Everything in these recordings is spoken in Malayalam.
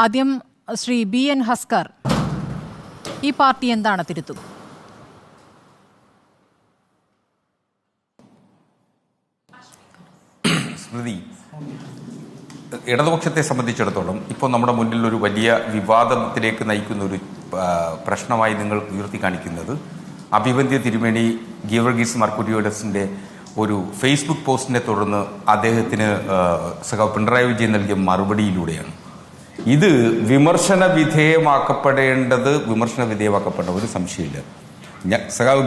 ആദ്യം ശ്രീ BN ഹസ്കർ, ഈ പാർട്ടി എന്താണ് തിരുത്തുക? സ്മൃതി, ഇടതുപക്ഷത്തെ സംബന്ധിച്ചിടത്തോളം ഇപ്പോൾ നമ്മുടെ മുന്നിൽ ഒരു വലിയ വിവാദത്തിലേക്ക് നയിക്കുന്ന ഒരു പ്രശ്നമായി നിങ്ങൾ ഉയർത്തി കാണിക്കുന്നത് അഭിവന്ദ്യ തിരുമേനി ഗീവർഗീസ് മർക്കുരിയോലസിൻ്റെ ഒരു ഫേസ്ബുക്ക് പോസ്റ്റിനെ തുടർന്ന് അദ്ദേഹത്തിന് സഖാവ് പിണറായി വിജയൻ നൽകിയ മറുപടിയിലൂടെയാണ്. ഇത് വിമർശന വിധേയമാക്കപ്പെടേണ്ട ഒരു സംശയമില്ല. സഖാവ്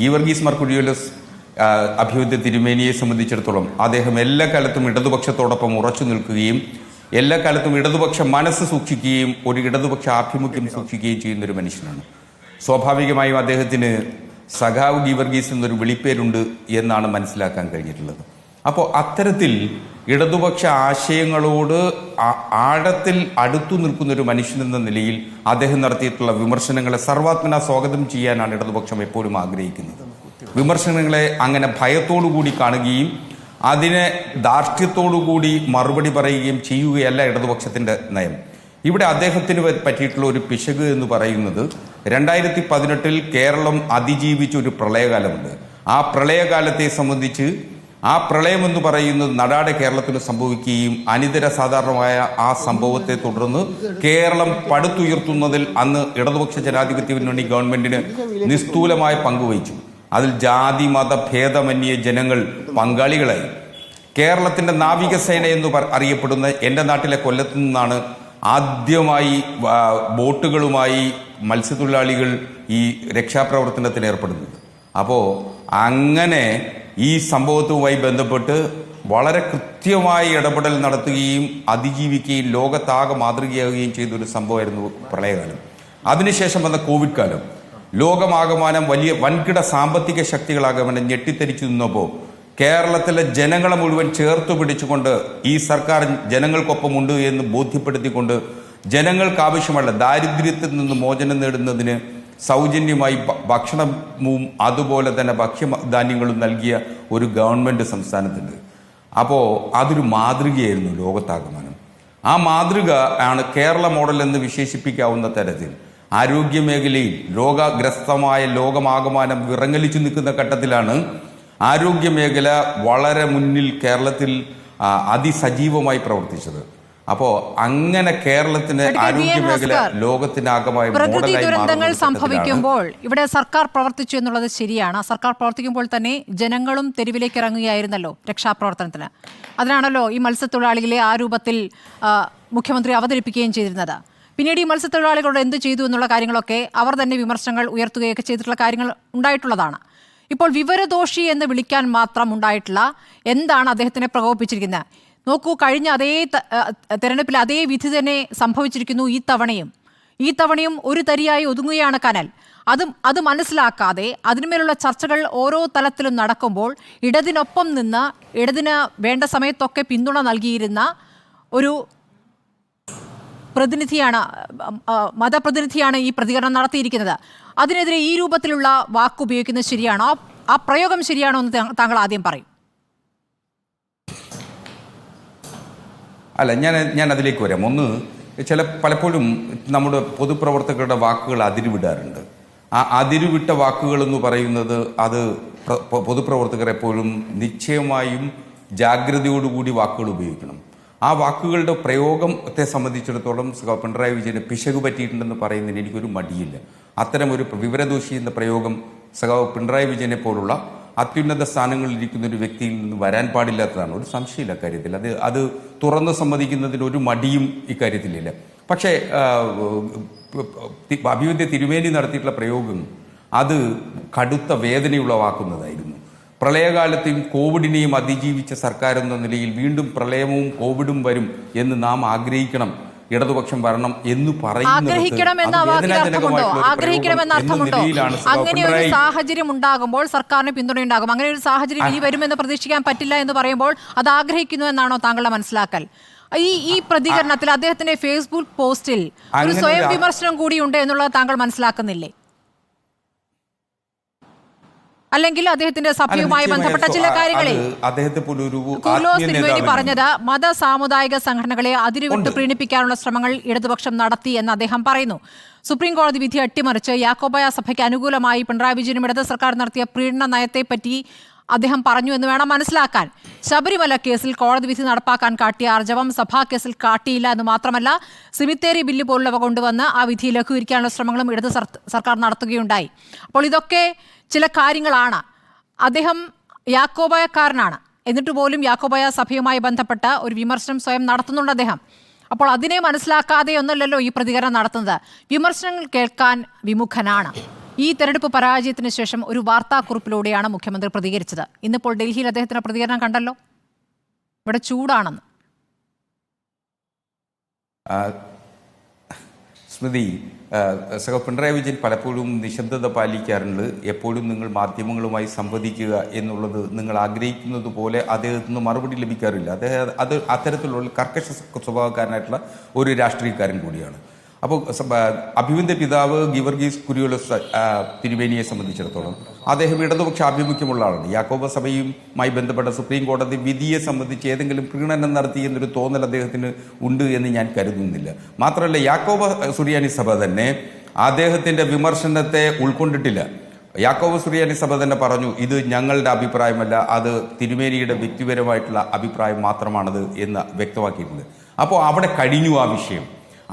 ഗീവർഗീസ് മർക്കുരിയോലസ് അഭിവന്ദ്യ തിരുമേനിയെ സംബന്ധിച്ചിടത്തോളം അദ്ദേഹം എല്ലാ കാലത്തും ഇടതുപക്ഷത്തോടൊപ്പം ഉറച്ചു നിൽക്കുകയും എല്ലാ കാലത്തും ഇടതുപക്ഷ മനസ്സ് സൂക്ഷിക്കുകയും ഒരു ഇടതുപക്ഷ ആഭിമുഖ്യം സൂക്ഷിക്കുകയും ചെയ്യുന്നൊരു മനുഷ്യനാണ്. സ്വാഭാവികമായും അദ്ദേഹത്തിന് സഖാവ് ഗീവർഗീസ് എന്നൊരു വിളിപ്പേരുണ്ട് എന്നാണ് മനസ്സിലാക്കാൻ കഴിഞ്ഞിട്ടുള്ളത്. അപ്പോൾ അത്തരത്തിൽ ഇടതുപക്ഷ ആശയങ്ങളോട് ആഴത്തിൽ അടുത്തു നിൽക്കുന്നൊരു മനുഷ്യനെന്ന നിലയിൽ അദ്ദേഹം നടത്തിയിട്ടുള്ള വിമർശനങ്ങളെ സർവാത്മന സ്വാഗതം ചെയ്യാനാണ് ഇടതുപക്ഷം എപ്പോഴും ആഗ്രഹിക്കുന്നത്. വിമർശനങ്ങളെ അങ്ങനെ ഭയത്തോടുകൂടി കാണുകയും അതിനെ ധാർഷ്ട്യത്തോടുകൂടി മറുപടി പറയുകയും ചെയ്യുകയല്ല ഇടതുപക്ഷത്തിൻ്റെ നയം. ഇവിടെ അദ്ദേഹത്തിന് പറ്റിയിട്ടുള്ള ഒരു പിശക് എന്ന് പറയുന്നത് 2018 കേരളം അതിജീവിച്ച ഒരു പ്രളയകാലമുണ്ട്. ആ പ്രളയകാലത്തെ സംബന്ധിച്ച് ആ പ്രളയം എന്ന് പറയുന്നത് നടാടെ കേരളത്തിൽ സംഭവിക്കുകയും അനിതര സാധാരണമായ ആ സംഭവത്തെ തുടർന്ന് കേരളം പടുത്തുയർത്തുന്നതിൽ അന്ന് ഇടതുപക്ഷ ജനാധിപത്യ മുന്നണി ഗവൺമെന്റിന് നിസ്തൂലമായ പങ്കുവഹിച്ചു. അതിൽ ജാതി മത ഭേദമന്യേ ജനങ്ങൾ പങ്കാളികളായി. കേരളത്തിന്റെ നാവികസേന എന്ന് അറിയപ്പെടുന്ന എൻ്റെ നാട്ടിലെ കൊല്ലത്തു നിന്നാണ് ആദ്യമായി ബോട്ടുകളുമായി മത്സ്യത്തൊഴിലാളികൾ ഈ രക്ഷാപ്രവർത്തനത്തിന് ഏർപ്പെടുന്നത്. അപ്പോൾ അങ്ങനെ ഈ സംഭവത്തുമായി ബന്ധപ്പെട്ട് വളരെ കൃത്യമായി ഇടപെടൽ നടത്തുകയും അതിജീവിക്കുകയും ലോകത്താകെ മാതൃകയാവുകയും ചെയ്തൊരു സംഭവമായിരുന്നു പ്രളയകാലം. അതിനുശേഷം വന്ന കോവിഡ് കാലം ലോകമാകമാനം വലിയ വൻകിട സാമ്പത്തിക ശക്തികളാകമാനം ഞെട്ടിത്തെരിച്ചു നിന്നപ്പോൾ കേരളത്തിലെ ജനങ്ങളെ മുഴുവൻ ചേർത്ത് പിടിച്ചുകൊണ്ട് ഈ സർക്കാർ ജനങ്ങൾക്കൊപ്പമുണ്ട് എന്ന് ബോധ്യപ്പെടുത്തിക്കൊണ്ട് ജനങ്ങൾക്ക് ആവശ്യമുള്ള ദാരിദ്ര്യത്തിൽ നിന്ന് മോചനം നേടുന്നതിന് സൗജന്യമായി ഭക്ഷണവും അതുപോലെ തന്നെ ഭക്ഷ്യധാന്യങ്ങളും നൽകിയ ഒരു ഗവൺമെൻറ് സംസ്ഥാനത്തുണ്ട്. അപ്പോൾ അതൊരു മാതൃകയായിരുന്നു ലോകത്താകമാനം. ആ മാതൃക ആണ് കേരള മോഡൽ എന്ന് വിശേഷിപ്പിക്കാവുന്ന തരത്തിൽ ആരോഗ്യമേഖലയിൽ രോഗഗ്രസ്തമായ ലോകമാകമാനം വിറങ്ങലിച്ചു നിൽക്കുന്ന ഘട്ടത്തിലാണ് ആരോഗ്യമേഖല വളരെ മുന്നിൽ കേരളത്തിൽ അതിസജീവമായി പ്രവർത്തിച്ചത്. അപ്പോൾ അങ്ങനെ കേരളത്തിന് ആരോഗ്യമേഖല ലോകത്തിനാകമായി പ്രകൃതി ദുരന്തങ്ങൾ സംഭവിക്കുമ്പോൾ ഇവിടെ സർക്കാർ പ്രവർത്തിച്ചു എന്നുള്ളത് ശരിയാണ്. സർക്കാർ പ്രവർത്തിക്കുമ്പോൾ തന്നെ ജനങ്ങളും തെരുവിലേക്ക് ഇറങ്ങുകയായിരുന്നല്ലോ രക്ഷാപ്രവർത്തനത്തിന്. അതിനാണല്ലോ ഈ മത്സ്യത്തൊഴിലാളികളെ ആ രൂപത്തിൽ മുഖ്യമന്ത്രി അവതരിപ്പിക്കുകയും ചെയ്തിരുന്നത്. പിന്നീട് ഈ മത്സ്യത്തൊഴിലാളികളോട് എന്ത് ചെയ്തു എന്നുള്ള കാര്യങ്ങളൊക്കെ അവർ തന്നെ വിമർശനങ്ങൾ ഉയർത്തുകയൊക്കെ ചെയ്തിട്ടുള്ള കാര്യങ്ങൾ ഉണ്ടായിട്ടുള്ളതാണ്. ഇപ്പോൾ വിവരദോഷി എന്ന് വിളിക്കാൻ മാത്രം ഉണ്ടായിട്ടുള്ള എന്താണ് അദ്ദേഹത്തിനെ പ്രകോപിപ്പിച്ചിരിക്കുന്നത്? നോക്കൂ, കഴിഞ്ഞ അതേ തെരഞ്ഞെടുപ്പിൽ അതേ വിധി തന്നെ സംഭവിച്ചിരിക്കുന്നു ഈ തവണയും ഒരു തരിയായി ഒതുങ്ങുകയാണ് കനൽ. അത് മനസ്സിലാക്കാതെ അതിന്മേലുള്ള ചർച്ചകൾ ഓരോ തലത്തിലും നടക്കുമ്പോൾ ഇടതിനൊപ്പം നിന്ന് ഇടതിന് വേണ്ട സമയത്തൊക്കെ പിന്തുണ നൽകിയിരുന്ന ഒരു മതപ്രതിനിധിയാണ് ഈ പ്രതികരണം നടത്തിയിരിക്കുന്നത്. അതിനെതിരെ ഈ രൂപത്തിലുള്ള വാക്കുപയോഗിക്കുന്നത് ശരിയാണോ? ആ പ്രയോഗം ശരിയാണോ എന്ന് താങ്കൾ ആദ്യം പറയും. അല്ല, ഞാൻ അതിലേക്ക് വരാം. ഒന്ന്, പലപ്പോഴും നമ്മുടെ പൊതുപ്രവർത്തകരുടെ വാക്കുകൾ അതിരുവിടാറുണ്ട്. ആ അതിരുവിട്ട വാക്കുകൾ എന്ന് പറയുന്നത് അത് പൊതുപ്രവർത്തകർ എപ്പോഴും നിശ്ചയമായും ജാഗ്രതയോടുകൂടി വാക്കുകൾ ഉപയോഗിക്കണം. ആ വാക്കുകളുടെ പ്രയോഗത്തെ സംബന്ധിച്ചിടത്തോളം പിണറായി വിജയന് പിശക് പറ്റിയിട്ടുണ്ടെന്ന് പറയുന്നതിന് എനിക്കൊരു മടിയില്ല. അത്തരമൊരു വിവരദോഷി എന്ന പ്രയോഗം സഖാവ് പിണറായി വിജയനെ പോലുള്ള അത്യുന്നത സ്ഥാനങ്ങളിൽ ഇരിക്കുന്ന ഒരു വ്യക്തിയിൽ നിന്ന് വരാൻ പാടില്ലാത്തതാണ്. ഒരു സംശയമില്ല കാര്യത്തിൽ. അത് തുറന്ന് സമ്മതിക്കുന്നതിന് ഒരു മടിയും ഇക്കാര്യത്തിലില്ല. പക്ഷേ അഭിവന്ദ്യ തിരുമേനി നടത്തിയിട്ടുള്ള പ്രയോഗം അത് കടുത്ത വേദനയുളവാക്കുന്നതായിരുന്നു. പ്രളയകാലത്തെയും കോവിഡിനെയും അതിജീവിച്ച സർക്കാർ എന്ന നിലയിൽ വീണ്ടും പ്രളയവും കോവിഡും വരും എന്ന് നാം ആഗ്രഹിക്കണം, ഇടതുപക്ഷം വരണം എന്ന് പറയുന്നത് അങ്ങനെ ഒരു സാഹചര്യം ഉണ്ടാകുമ്പോൾ സർക്കാരിന് പിന്തുണയുണ്ടാകും. അങ്ങനെ ഒരു സാഹചര്യം ഇനി വരുമെന്ന് പ്രതീക്ഷിക്കാൻ പറ്റില്ല എന്ന് പറയുമ്പോൾ അത് ആഗ്രഹിക്കുന്നു എന്നാണോ താങ്കളുടെ മനസ്സിലാക്കൽ? ഈ പ്രതികരണത്തിൽ അദ്ദേഹത്തിന്റെ ഫേസ്ബുക്ക് പോസ്റ്റിൽ ഒരു സ്വയം വിമർശനം കൂടിയുണ്ട് എന്നുള്ളത് താങ്കൾ മനസ്സിലാക്കുന്നില്ലേ? അല്ലെങ്കിൽ അദ്ദേഹത്തിന്റെ സഭയുമായി ബന്ധപ്പെട്ട ചില കാര്യങ്ങളെ അദ്ദേഹത്തെ പോലൊരു കുര്ലോസ് തിരുമേനി പറഞ്ഞത് മത സാമുദായിക സംഘടനകളെ അതിരുവിട്ട് പ്രീണിപ്പിക്കാനുള്ള ശ്രമങ്ങൾ ഇടതുപക്ഷം നടത്തി എന്ന് അദ്ദേഹം പറയുന്നു. സുപ്രീം കോടതി വിധി അട്ടിമറിച്ച് യാക്കോബായ സഭയ്ക്ക് അനുകൂലമായി പിണറായി വിജയനും ഇടത് സർക്കാർ നടത്തിയ പ്രീണന നയത്തെപ്പറ്റി അദ്ദേഹം പറഞ്ഞു എന്ന് വേണം മനസ്സിലാക്കാൻ. ശബരിമല കേസിൽ കോടതി വിധി നടപ്പാക്കാൻ കാട്ടിയ ആർജവം സഭാ കേസിൽ കാട്ടിയില്ല എന്ന് മാത്രമല്ല, സിമിത്തേരി ബില്ല് പോലുള്ളവ കൊണ്ടുവന്ന് ആ വിധി ലഘൂകരിക്കാനുള്ള ശ്രമങ്ങളും ഇടത് സർക്കാർ നടത്തുകയുണ്ടായി. അപ്പോൾ ഇതൊക്കെ ചില കാര്യങ്ങളാണ്. അദ്ദേഹം യാക്കോബായക്കാരനാണ്, എന്നിട്ട് പോലും യാക്കോബായ സഭയുമായി ബന്ധപ്പെട്ട ഒരു വിമർശനം സ്വയം നടത്തുന്നുണ്ട് അദ്ദേഹം. അപ്പോൾ അതിനെ മനസ്സിലാക്കാതെ ഒന്നല്ലല്ലോ ഈ പ്രതികരണം നടത്തുന്നത്. വിമർശനങ്ങൾ കേൾക്കാൻ വിമുഖനാണ്. ഈ തെരഞ്ഞെടുപ്പ് പരാജയത്തിന് ശേഷം ഒരു വാർത്താക്കുറിപ്പിലൂടെയാണ് മുഖ്യമന്ത്രി പ്രതികരിച്ചത്. ഇന്നിപ്പോൾ ഡൽഹിയിൽ അദ്ദേഹത്തിന്റെ പ്രതികരണം കണ്ടല്ലോ, ഇവിടെ ചൂടാണെന്ന്. സ്മൃതി, പിണറായി വിജയൻ പലപ്പോഴും നിശബ്ദത പാലിക്കാറുണ്ട്. എപ്പോഴും നിങ്ങൾ മാധ്യമങ്ങളുമായി സംവദിക്കുക എന്നുള്ളത് നിങ്ങൾ ആഗ്രഹിക്കുന്നത് പോലെ അദ്ദേഹത്തിന് മറുപടി ലഭിക്കാറില്ല. അത്തരത്തിലുള്ള കർക്കശ സ്വഭാവക്കാരനായിട്ടുള്ള ഒരു രാഷ്ട്രീയക്കാരൻ കൂടിയാണ്. അപ്പോൾ അഭിമന്യ പിതാവ് ഗീവർഗീസ് കുര്യോലോസ് തിരുമേനിയെ സംബന്ധിച്ചിടത്തോളം അദ്ദേഹം ഇടതുപക്ഷ ആഭിമുഖ്യമുള്ള ആളാണ്. യാക്കോബ സഭയുമായി ബന്ധപ്പെട്ട സുപ്രീം കോടതി വിധിയെ സംബന്ധിച്ച് ഏതെങ്കിലും പ്രീണനം നടത്തി എന്നൊരു തോന്നൽ അദ്ദേഹത്തിന് ഉണ്ട് എന്ന് ഞാൻ കരുതുന്നില്ല. മാത്രമല്ല, യാക്കോബ സുറിയാനി സഭ തന്നെ അദ്ദേഹത്തിന്റെ വിമർശനത്തെ ഉൾക്കൊണ്ടിട്ടില്ല. യാക്കോബ സുറിയാനി സഭ തന്നെ പറഞ്ഞു, ഇത് ഞങ്ങളുടെ അഭിപ്രായമല്ല, അത് തിരുമേനിയുടെ വ്യക്തിപരമായിട്ടുള്ള അഭിപ്രായം മാത്രമാണത് എന്ന് വ്യക്തമാക്കിയിട്ടുണ്ട്. അപ്പോൾ അവിടെ കഴിഞ്ഞു ആ വിഷയം.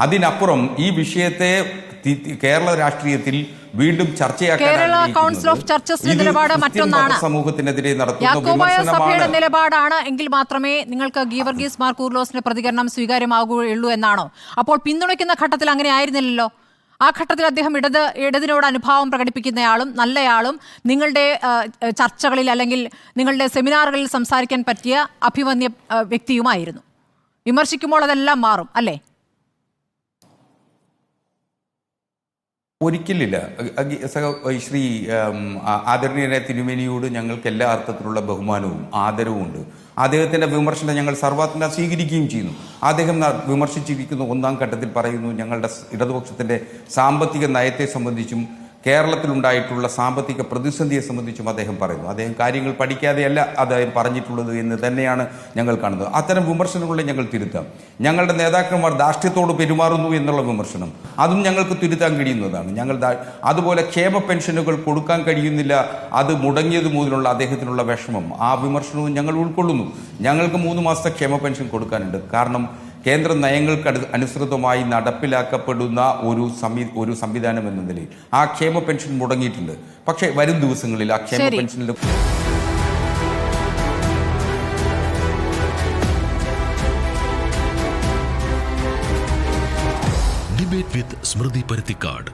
അതിനപ്പുറം ഈ വിഷയത്തെ കേരള രാഷ്ട്രീയത്തിൽ വീണ്ടും സമൂഹത്തിനെതിരെ നടത്തുന്ന നിലപാടാണ് എങ്കിൽ മാത്രമേ നിങ്ങൾക്ക് ഗീവർഗീസ് മാർ കൂർലോസിന്റെ പ്രതികരണം സ്വീകാര്യമാകുകയുള്ളൂ എന്നാണോ? അപ്പോൾ പിന്തുണയ്ക്കുന്ന ഘട്ടത്തിൽ അങ്ങനെ ആയിരുന്നില്ലല്ലോ. ആ ഘട്ടത്തിൽ അദ്ദേഹം ഇടതിനോട് അനുഭാവം പ്രകടിപ്പിക്കുന്നയാളും നല്ലയാളും നിങ്ങളുടെ ചർച്ചകളിൽ അല്ലെങ്കിൽ നിങ്ങളുടെ സെമിനാറുകളിൽ സംസാരിക്കാൻ പറ്റിയ അഭിമന്യ വ്യക്തിയുമായിരുന്നു. വിമർശിക്കുമ്പോൾ അതെല്ലാം മാറും അല്ലേ? ഒരിക്കലില്ല. ശ്രീ ആദരണീയനായ തിരുമേനിയോട് ഞങ്ങൾക്ക് എല്ലാ അർത്ഥത്തിലുള്ള ബഹുമാനവും ആദരവും ഉണ്ട്. അദ്ദേഹത്തിന്റെ വിമർശനം ഞങ്ങൾ സർവാത്മന സ്വീകരിക്കുകയും ചെയ്യുന്നു. അദ്ദേഹം വിമർശിച്ചിരിക്കുന്ന ഒന്നാം ഘട്ടത്തിൽ പറയുന്നു, ഞങ്ങളുടെ ഇടതുപക്ഷത്തിന്റെ സാമ്പത്തിക നയത്തെ സംബന്ധിച്ചും കേരളത്തിലുണ്ടായിട്ടുള്ള സാമ്പത്തിക പ്രതിസന്ധിയെ സംബന്ധിച്ചും അദ്ദേഹം പറയുന്നു. അദ്ദേഹം കാര്യങ്ങൾ പഠിക്കാതെയല്ല അദ്ദേഹം പറഞ്ഞിട്ടുള്ളത് എന്ന് തന്നെയാണ് ഞങ്ങൾ കാണുന്നത്. അത്തരം വിമർശനങ്ങളെ ഞങ്ങൾ തിരുത്താം. ഞങ്ങളുടെ നേതാക്കന്മാർ ധാർഷ്ട്യത്തോട് പെരുമാറുന്നു എന്നുള്ള വിമർശനം അതും ഞങ്ങൾക്ക് തിരുത്താൻ കഴിയുന്നതാണ്. അതുപോലെ ക്ഷേമ പെൻഷനുകൾ കൊടുക്കാൻ കഴിയുന്നില്ല, അത് മുടങ്ങിയത് മുതലുള്ള അദ്ദേഹത്തിനുള്ള വിഷമം, ആ വിമർശനവും ഞങ്ങൾ ഉൾക്കൊള്ളുന്നു. ഞങ്ങൾക്ക് 3 മാസത്തെ ക്ഷേമ പെൻഷൻ കൊടുക്കാനുണ്ട്. കാരണം കേന്ദ്ര നയങ്ങൾക്ക് അനുസൃതമായി നടപ്പിലാക്കപ്പെടുന്ന ഒരു സംവിധാനം എന്ന നിലയിൽ ആ ക്ഷേമ പെൻഷൻ മുടങ്ങിയിട്ടുണ്ട്. പക്ഷേ വരും ദിവസങ്ങളിൽ ആ ക്ഷേമ പെൻഷനിൽ ഡിബേറ്റ് വിത്ത് സ്മൃതി പരുത്തിക്കാട്.